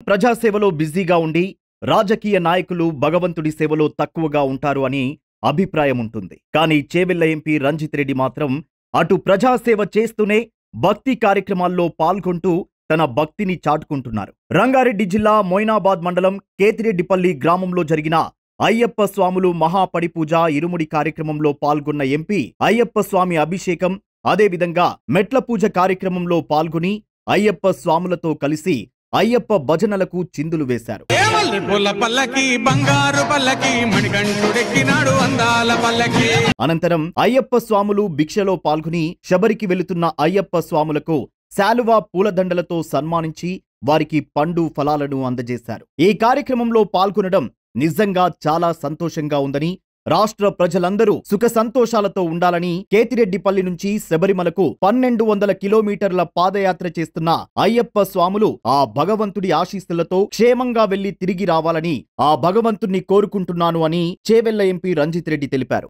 ప్రజాసేవలో బిజీగా ఉండి రాజకీయ నాయకులు భగవంతుడి సేవలో తక్కువగా ఉంటారు అని అభిప్రాయం ఉంటుంది. కానీ చేవెళ్ల ఎంపీ రంజిత్ రెడ్డి మాత్రం అటు ప్రజాసేవ చేస్తూనే భక్తి కార్యక్రమాల్లో పాల్గొంటూ తన భక్తిని చాటుకుంటున్నారు. రంగారెడ్డి జిల్లా మొయినాబాద్ మండలం కేతిరెడ్డిపల్లి గ్రామంలో జరిగిన అయ్యప్ప స్వాములు మహాపడిపూజ ఇరుముడి కార్యక్రమంలో పాల్గొన్న ఎంపీ అయ్యప్ప స్వామి అభిషేకం, అదేవిధంగా మెట్ల పూజ కార్యక్రమంలో పాల్గొని అయ్యప్ప స్వాములతో కలిసి అయ్యప్ప భజనలకు చిందులు వేశారు. అనంతరం అయ్యప్ప స్వాములు భిక్షలో పాల్గొని శబరికి వెళుతున్న అయ్యప్ప స్వాములకు శాలువా పూలదండలతో సన్మానించి వారికి పండు ఫలాలను అందజేశారు. ఈ కార్యక్రమంలో పాల్గొనడం నిజంగా చాలా సంతోషంగా ఉందని, రాష్ట్ర ప్రజలందరూ సుఖ సంతోషాలతో ఉండాలని, కేతిరెడ్డిపల్లి నుంచి శబరిమలకు 1200 కిలోమీటర్ల పాదయాత్ర చేస్తున్న అయ్యప్ప స్వాములు ఆ భగవంతుడి ఆశీస్సులతో క్షేమంగా వెళ్లి తిరిగి రావాలని ఆ భగవంతుణ్ణి కోరుకుంటున్నాను అని చేవెళ్ల ఎంపీ రంజిత్ రెడ్డి తెలిపారు.